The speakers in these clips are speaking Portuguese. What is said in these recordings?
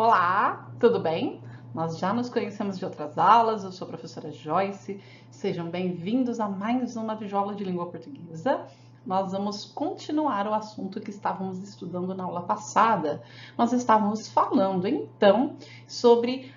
Olá, tudo bem? Nós já nos conhecemos de outras aulas, eu sou a professora Joyce. Sejam bem-vindos a mais uma videoaula de língua portuguesa. Nós vamos continuar o assunto que estávamos estudando na aula passada. Nós estávamos falando, então, sobre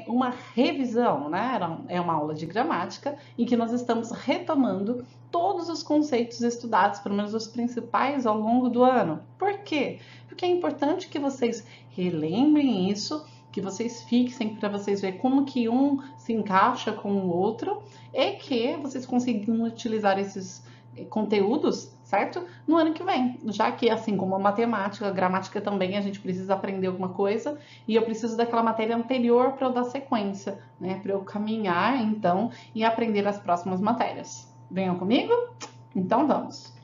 uma revisão, né? É uma aula de gramática em que nós estamos retomando todos os conceitos estudados, pelo menos os principais, ao longo do ano. Por quê? Porque é importante que vocês relembrem isso, que vocês fixem para vocês verem como que um se encaixa com o outro e que vocês consigam utilizar esses conteúdos, certo? No ano que vem, já que assim como a matemática, a gramática também, a gente precisa aprender alguma coisa e eu preciso daquela matéria anterior para eu dar sequência, né? Para eu caminhar, então, e aprender as próximas matérias. Venham comigo? Então vamos!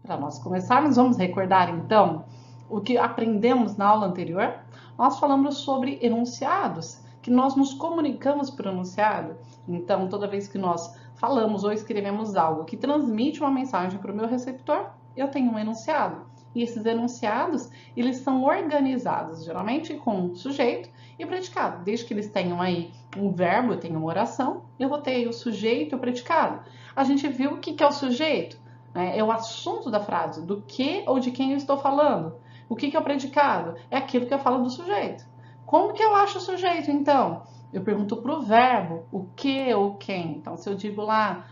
Para nós começarmos, vamos recordar então o que aprendemos na aula anterior. Nós falamos sobre enunciados, que nós nos comunicamos por enunciado. Então, toda vez que nós falamos ou escrevemos algo que transmite uma mensagem para o meu receptor, eu tenho um enunciado. E esses enunciados, eles são organizados, geralmente com sujeito e predicado. Desde que eles tenham aí um verbo, eu tenho uma oração, eu vou ter aí o sujeito e o predicado. A gente viu o que é o sujeito? É o assunto da frase, do que ou de quem eu estou falando. O que é o predicado? É aquilo que eu falo do sujeito. Como que eu acho o sujeito, então? Eu pergunto para o verbo, o que ou quem. Então, se eu digo lá,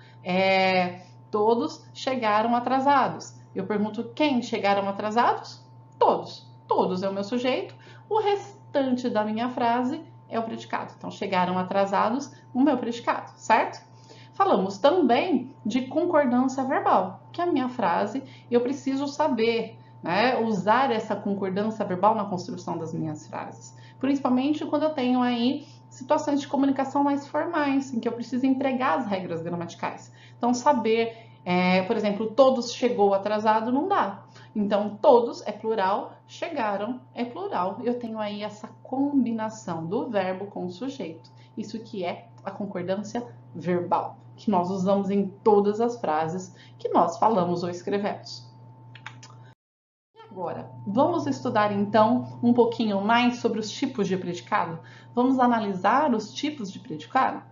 todos chegaram atrasados. Eu pergunto quem chegaram atrasados? Todos. Todos é o meu sujeito. O restante da minha frase é o predicado. Então, chegaram atrasados, o meu predicado, certo? Falamos também de concordância verbal, que é a minha frase, eu preciso saber, né, usar essa concordância verbal na construção das minhas frases. Principalmente quando eu tenho aí situações de comunicação mais formais, em que eu preciso entregar as regras gramaticais. Então, saber, por exemplo, todos chegou atrasado não dá. Então, todos é plural, chegaram é plural. Eu tenho aí essa combinação do verbo com o sujeito. Isso que é a concordância verbal, que nós usamos em todas as frases que nós falamos ou escrevemos. Agora, vamos estudar então um pouquinho mais sobre os tipos de predicado? Vamos analisar os tipos de predicado?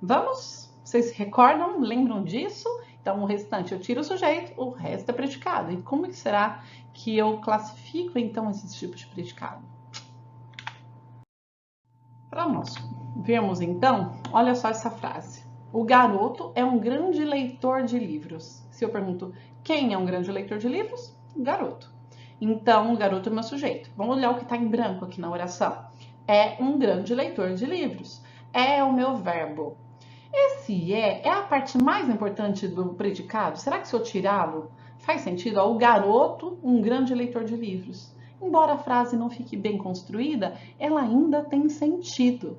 Vamos? Vocês se recordam? Lembram disso? Então, o restante eu tiro o sujeito, o resto é predicado. E como será que eu classifico então esses tipos de predicado? Para nós vermos então, olha só essa frase. O garoto é um grande leitor de livros. Se eu pergunto quem é um grande leitor de livros? O garoto. Então, o garoto é o meu sujeito. Vamos olhar o que está em branco aqui na oração. É um grande leitor de livros. É o meu verbo. Esse é a parte mais importante do predicado. Será que se eu tirá-lo, faz sentido? Ó, o garoto, um grande leitor de livros. Embora a frase não fique bem construída, ela ainda tem sentido.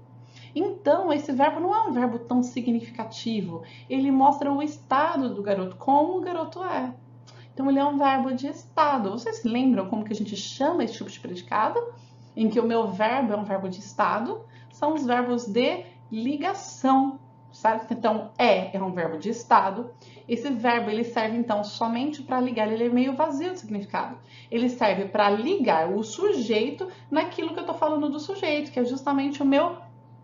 Então, esse verbo não é um verbo tão significativo. Ele mostra o estado do garoto, como o garoto é. Então, ele é um verbo de estado. Vocês se lembram como que a gente chama esse tipo de predicado? Em que o meu verbo é um verbo de estado. São os verbos de ligação, certo? Então, é um verbo de estado. Esse verbo, ele serve, então, somente para ligar. Ele é meio vazio de significado. Ele serve para ligar o sujeito naquilo que eu estou falando do sujeito, que é justamente o meu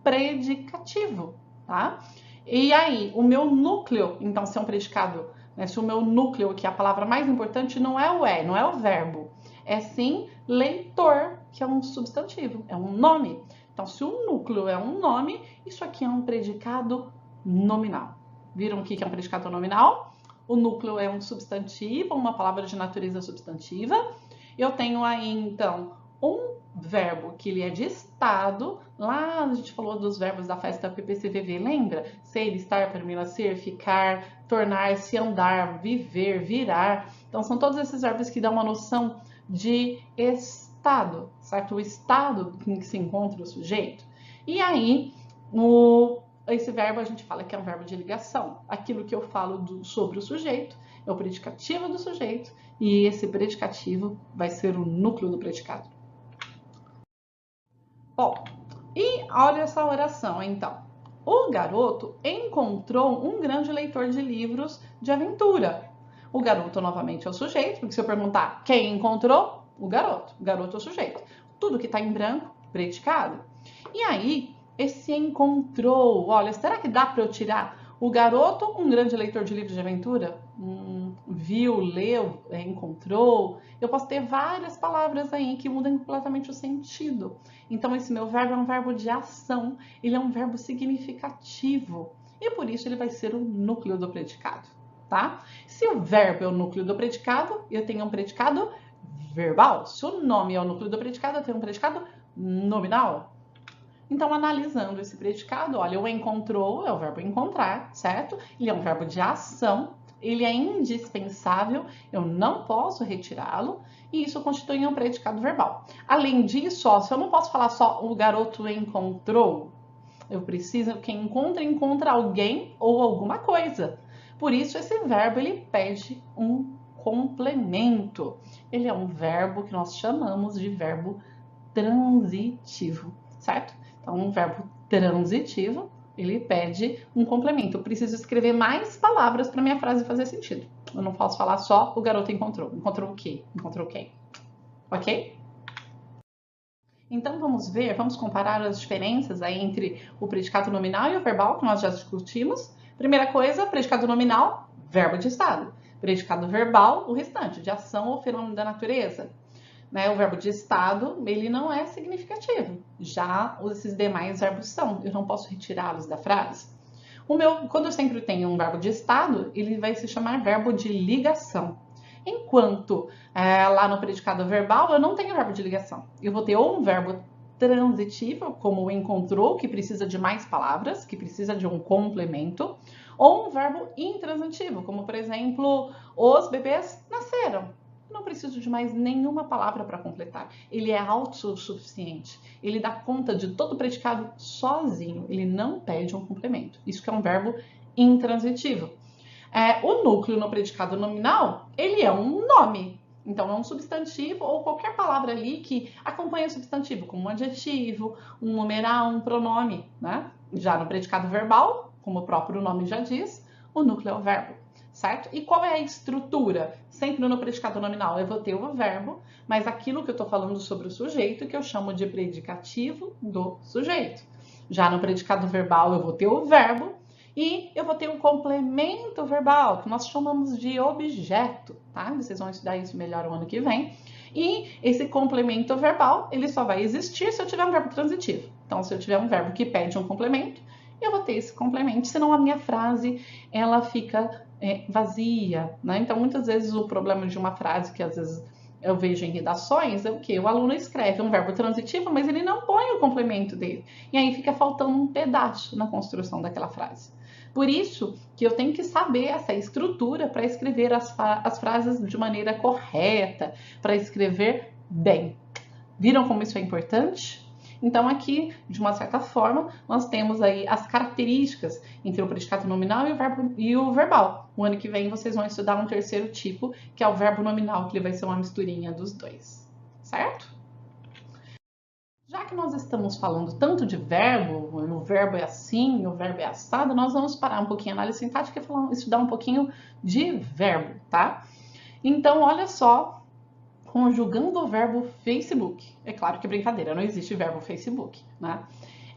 predicativo, tá? E aí, o meu núcleo, então, se é um predicado, né, se o meu núcleo, que é a palavra mais importante, não é o verbo, é sim leitor, que é um substantivo, é um nome. Então, se o núcleo é um nome, isso aqui é um predicado nominal. Viram o que é um predicado nominal? O núcleo é um substantivo, uma palavra de natureza substantiva. Eu tenho aí, então, um verbo que ele é de estado. Lá a gente falou dos verbos da festa PPCVV, lembra? Ser, estar, permila ser, ficar, tornar-se, andar, viver, virar. Então, são todos esses verbos que dão uma noção de estado, certo? O estado em que se encontra o sujeito. E aí, esse verbo a gente fala que é um verbo de ligação. Aquilo que eu falo sobre o sujeito é o predicativo do sujeito e esse predicativo vai ser o núcleo do predicado. Bom, e olha essa oração, então. O garoto encontrou um grande leitor de livros de aventura. O garoto, novamente, é o sujeito, porque se eu perguntar quem encontrou, o garoto é o sujeito. Tudo que está em branco, predicado. E aí, esse encontrou, olha, será que dá para eu tirar o garoto, um grande leitor de livros de aventura? Viu, leu, encontrou. Eu posso ter várias palavras aí que mudam completamente o sentido. Então, esse meu verbo é um verbo de ação, ele é um verbo significativo. E por isso ele vai ser o núcleo do predicado, tá? Se o verbo é o núcleo do predicado, eu tenho um predicado verbal. Se o nome é o núcleo do predicado, eu tenho um predicado nominal. Então, analisando esse predicado, olha, o encontrou é o verbo encontrar, certo? Ele é um verbo de ação, ele é indispensável, eu não posso retirá-lo, e isso constitui um predicado verbal. Além disso, ó, se eu não posso falar só o garoto encontrou, eu preciso, quem encontra alguém ou alguma coisa. Por isso, esse verbo, ele pede um complemento. Ele é um verbo que nós chamamos de verbo transitivo, certo? Então, um verbo transitivo, ele pede um complemento. Eu preciso escrever mais palavras para minha frase fazer sentido. Eu não posso falar só o garoto encontrou. Encontrou o quê? Encontrou quem? Ok? Então, vamos comparar as diferenças aí entre o predicado nominal e o verbal, que nós já discutimos. Primeira coisa, predicado nominal, verbo de estado. Predicado verbal, o restante, de ação ou fenômeno da natureza. O verbo de estado, ele não é significativo. Já esses demais verbos são. Eu não posso retirá-los da frase. Quando eu sempre tenho um verbo de estado, ele vai se chamar verbo de ligação. Enquanto lá no predicado verbal, eu não tenho verbo de ligação. Eu vou ter ou um verbo transitivo, como o encontrou, que precisa de mais palavras, que precisa de um complemento, ou um verbo intransitivo, como, por exemplo, os bebês nasceram. Não preciso de mais nenhuma palavra para completar. Ele é autossuficiente. Ele dá conta de todo o predicado sozinho. Ele não pede um complemento. Isso que é um verbo intransitivo. O núcleo no predicado nominal, ele é um nome. Então, é um substantivo ou qualquer palavra ali que acompanha o substantivo, como um adjetivo, um numeral, um pronome, né? Já no predicado verbal, como o próprio nome já diz, o núcleo é o verbo. Certo? E qual é a estrutura? Sempre no predicado nominal eu vou ter o verbo, mas aquilo que eu estou falando sobre o sujeito que eu chamo de predicativo do sujeito. Já no predicado verbal eu vou ter o verbo e eu vou ter um complemento verbal, que nós chamamos de objeto, tá? Vocês vão estudar isso melhor o ano que vem. E esse complemento verbal, ele só vai existir se eu tiver um verbo transitivo. Então, se eu tiver um verbo que pede um complemento, eu vou ter esse complemento, senão a minha frase, ela fica vazia, né? Então, muitas vezes o problema de uma frase que às vezes eu vejo em redações é o quê? O aluno escreve um verbo transitivo, mas ele não põe o complemento dele. E aí fica faltando um pedaço na construção daquela frase. Por isso que eu tenho que saber essa estrutura para escrever as frases de maneira correta, para escrever bem. Viram como isso é importante? Então, aqui, de uma certa forma, nós temos aí as características entre o predicado nominal e o verbal. O ano que vem, vocês vão estudar um terceiro tipo, que é o verbo nominal, que ele vai ser uma misturinha dos dois. Certo? Já que nós estamos falando tanto de verbo, o verbo é assim, o verbo é assado, nós vamos parar um pouquinho a análise sintática e estudar um pouquinho de verbo, tá? Então, olha só, conjugando o verbo Facebook. É claro que é brincadeira, não existe verbo Facebook, né?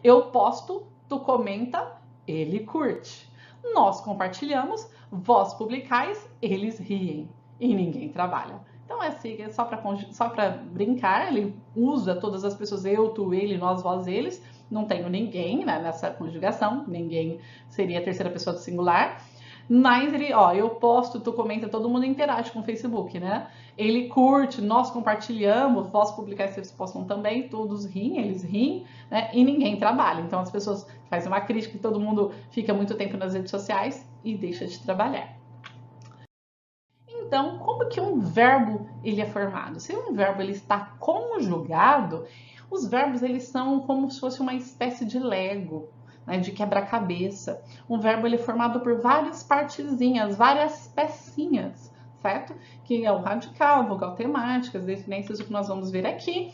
Eu posto, tu comenta, ele curte. Nós compartilhamos, vós publicais, eles riem. E ninguém trabalha. Então, é assim, só para brincar, ele usa todas as pessoas, eu, tu, ele, nós, vós, eles. Não tenho ninguém, né, nessa conjugação, ninguém seria a terceira pessoa do singular. Mas ele, eu posto, tu comenta, todo mundo interage com o Facebook, né? Ele curte, nós compartilhamos, vós publicais, vocês postam também, todos riem, eles riem, né? E ninguém trabalha. Então as pessoas fazem uma crítica que todo mundo fica muito tempo nas redes sociais e deixa de trabalhar. Então, como que um verbo ele é formado? Se um verbo ele está conjugado, os verbos eles são como se fosse uma espécie de Lego, né, de quebra-cabeça. Um verbo ele é formado por várias partezinhas, várias pecinhas, certo? Que é o radical, vogal temática, as definências, o que nós vamos ver aqui.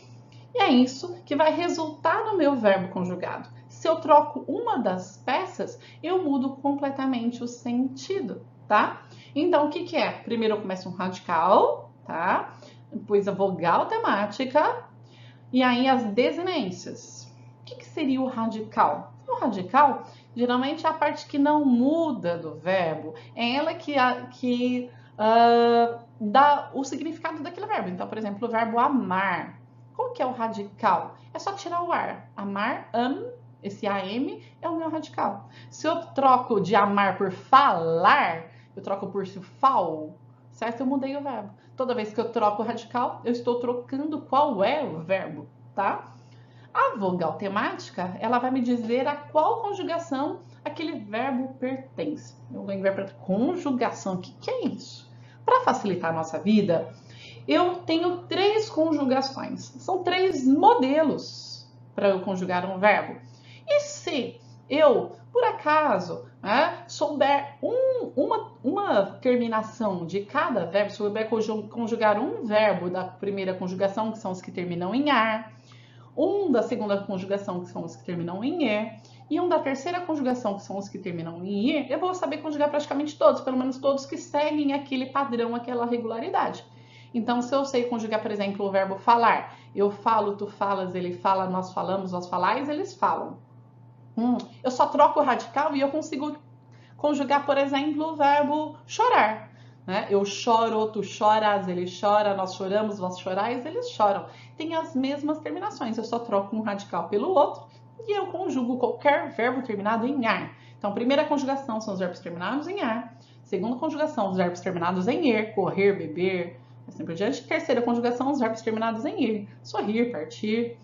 E é isso que vai resultar no meu verbo conjugado. Se eu troco uma das peças, eu mudo completamente o sentido, tá? Então, o que que é? Primeiro eu começo um radical, tá? Depois a vogal temática E aí as desinências. O que seria o radical? O radical, geralmente, é a parte que não muda do verbo. É ela que dá o significado daquele verbo. Então, por exemplo, o verbo amar. Qual que é o radical? É só tirar o ar. Amar, esse AM é o meu radical. Se eu troco de amar por falar, eu troco por fal, certo? Eu mudei o verbo. Toda vez que eu troco o radical, eu estou trocando qual é o verbo, tá? A vogal temática, ela vai me dizer a qual conjugação aquele verbo pertence. Eu vou para conjugação. O que é isso? Para facilitar a nossa vida, eu tenho 3 conjugações. São 3 modelos para eu conjugar um verbo. E se eu, por acaso, souber uma terminação de cada verbo, se eu souber conjugar um verbo da primeira conjugação, que são os que terminam em ar, um da segunda conjugação, que são os que terminam em er, e um da terceira conjugação, que são os que terminam em ir, eu vou saber conjugar praticamente todos, pelo menos todos que seguem aquele padrão, aquela regularidade. Então, se eu sei conjugar, por exemplo, o verbo falar, eu falo, tu falas, ele fala, nós falamos, vós falais, eles falam. Eu só troco o radical e eu consigo conjugar, por exemplo, o verbo chorar. Eu choro, tu choras, ele chora, nós choramos, vós chorais, eles choram. Tem as mesmas terminações, eu só troco um radical pelo outro e eu conjugo qualquer verbo terminado em ar. Então, primeira conjugação são os verbos terminados em ar. Segunda conjugação, os verbos terminados em er, correr, beber, assim por diante. Terceira conjugação, os verbos terminados em ir, sorrir, partir.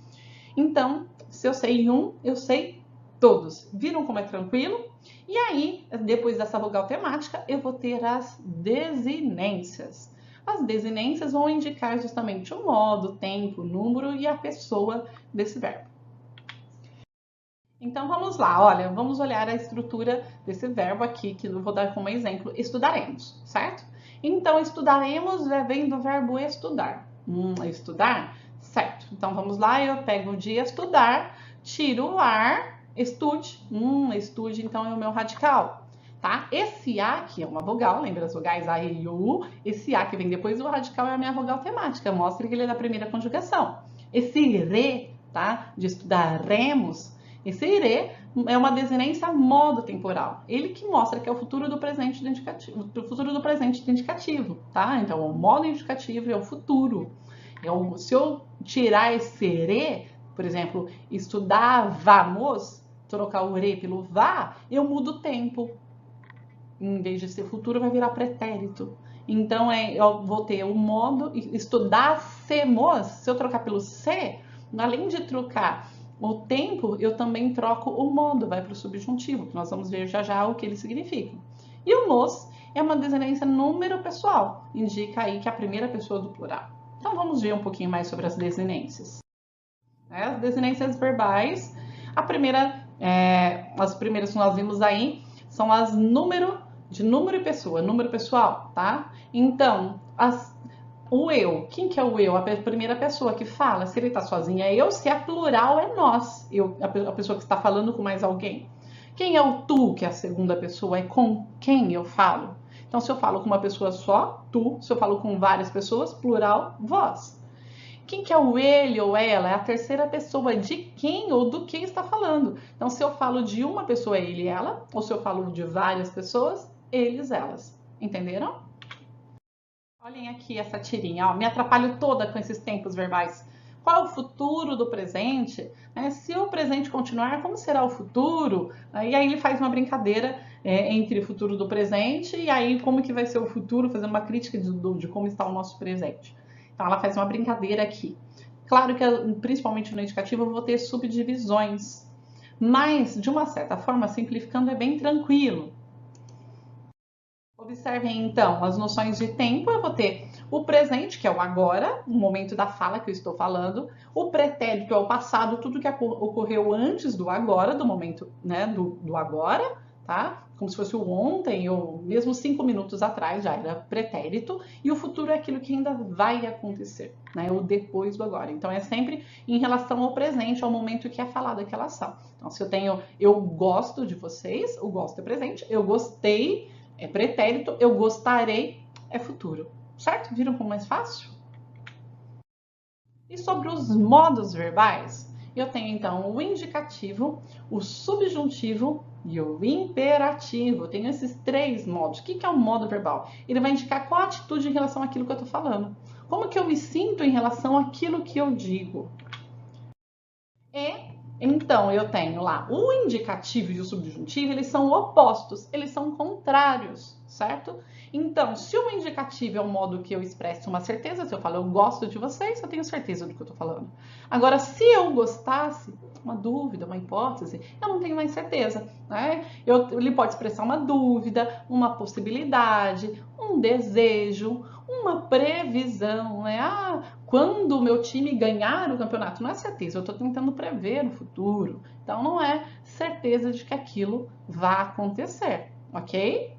Então, se eu sei um, eu sei todos. Viram como é tranquilo? E aí, depois dessa vogal temática, eu vou ter as desinências. As desinências vão indicar justamente o modo, o tempo, o número e a pessoa desse verbo. Então, vamos lá. Olha, vamos olhar a estrutura desse verbo aqui, que eu vou dar como exemplo. Estudaremos, certo? Então, estudaremos vem do verbo estudar. Estudar? Certo. Então, vamos lá. Eu pego o de estudar, tiro o ar, estude. Estude, então, é o meu radical, tá? Esse A aqui é uma vogal, lembra as vogais A, E e U? Esse A que vem depois do radical é a minha vogal temática, mostra que ele é da primeira conjugação. Esse re, tá? De estudaremos, esse ire é uma desinência modo temporal. Ele que mostra que é o futuro do presente indicativo, tá? Então, o modo indicativo é o futuro. Se eu tirar esse re, por exemplo, estudávamos, trocar o re pelo vá, eu mudo o tempo. Em vez de ser futuro, vai virar pretérito. Então, eu vou ter o modo, estudássemos, se eu trocar pelo se, além de trocar o tempo, eu também troco o modo, vai para o subjuntivo, que nós vamos ver já já o que ele significa. E o nos é uma desinência número pessoal, indica aí que é a primeira pessoa do plural. Então, vamos ver um pouquinho mais sobre as desinências. As desinências verbais, as primeiras que nós vimos aí são as de número e pessoa, número pessoal, tá? Então, o eu, quem que é o eu? A primeira pessoa que fala, se ele tá sozinho é eu, se é plural é nós, a pessoa que está falando com mais alguém. Quem é o tu, que é a segunda pessoa, é com quem eu falo. Então, se eu falo com uma pessoa só, tu, se eu falo com várias pessoas, plural, vós. Quem que é o ele ou ela? É a terceira pessoa de quem ou do que está falando. Então, se eu falo de uma pessoa, ele e ela, ou se eu falo de várias pessoas, eles, elas. Entenderam? Olhem aqui essa tirinha, ó. Me atrapalho toda com esses tempos verbais. Qual é o futuro do presente? Se o presente continuar, como será o futuro? E aí ele faz uma brincadeira entre o futuro do presente e aí como que vai ser o futuro, fazendo uma crítica de como está o nosso presente. Então, ela faz uma brincadeira aqui. Claro que, principalmente no indicativo, eu vou ter subdivisões. Mas, de uma certa forma, simplificando, é bem tranquilo. Observem, então, as noções de tempo. Eu vou ter o presente, que é o agora, o momento da fala que eu estou falando. O pretérito, que é o passado, tudo que ocorreu antes do agora, do momento, né, do agora, tá? Como se fosse o ontem, ou mesmo 5 minutos atrás, já era pretérito, e o futuro é aquilo que ainda vai acontecer, né? O depois do agora. Então, é sempre em relação ao presente, ao momento que é falado aquela ação. Então, se eu tenho, eu gosto de vocês, o gosto é presente, eu gostei é pretérito, eu gostarei é futuro, certo? Viram como é mais fácil? E sobre os modos verbais, eu tenho então o indicativo, o subjuntivo e o imperativo. Eu tenho esses 3 modos. O que é um modo verbal? Ele vai indicar qual a atitude em relação àquilo que eu estou falando. Como que eu me sinto em relação àquilo que eu digo. Então, eu tenho lá o indicativo e o subjuntivo, eles são opostos, eles são contrários, certo? Então, se o indicativo é o modo que eu expresso uma certeza, se eu falo eu gosto de vocês, eu tenho certeza do que eu tô falando. Agora, se eu gostasse, uma dúvida, uma hipótese, eu não tenho mais certeza, né? Ele pode expressar uma dúvida, uma possibilidade, um desejo, uma previsão, né? Quando o meu time ganhar o campeonato, não é certeza, eu estou tentando prever o futuro. Então, não é certeza de que aquilo vai acontecer, ok?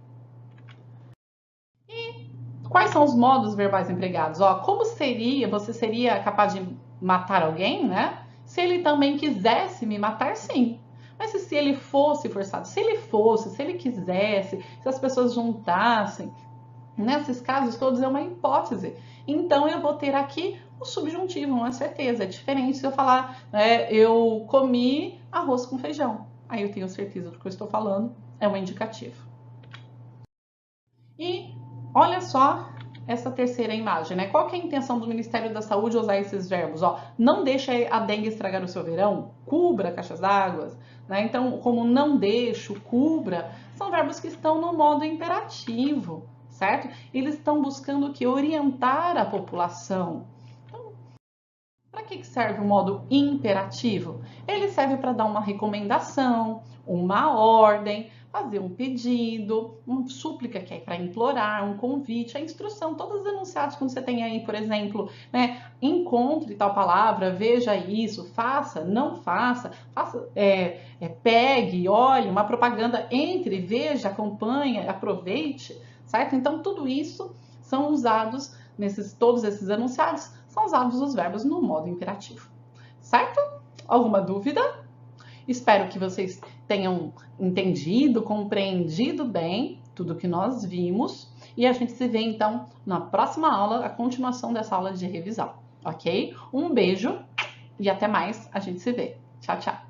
E quais são os modos verbais empregados? Como você seria capaz de matar alguém, né? Se ele também quisesse me matar, sim. Mas se ele fosse forçado, se ele quisesse, se as pessoas juntassem, nesses casos todos é uma hipótese. Então, eu vou ter aqui o subjuntivo, uma certeza. É diferente se eu falar, eu comi arroz com feijão. Aí eu tenho certeza do que eu estou falando, é um indicativo. E olha só essa terceira imagem, né? Qual que é a intenção do Ministério da Saúde usar esses verbos? Não deixe a dengue estragar o seu verão, cubra caixas d'água, né? Então, como não deixo, cubra, são verbos que estão no modo imperativo, certo? Eles estão buscando orientar a população. Então, para que serve o modo imperativo? Ele serve para dar uma recomendação, uma ordem, fazer um pedido, uma súplica que é para implorar, um convite, a instrução, todos os enunciados que você tem aí, por exemplo, né? Encontre tal palavra, veja isso, faça, não faça, pegue, olhe, uma propaganda, entre, veja, acompanhe, aproveite, certo? Então, tudo isso são usados, todos esses enunciados, são usados os verbos no modo imperativo, certo? Alguma dúvida? Espero que vocês tenham entendido, compreendido bem tudo que nós vimos e a gente se vê então na próxima aula, a continuação dessa aula de revisão, ok? Um beijo e até mais, a gente se vê. Tchau, tchau!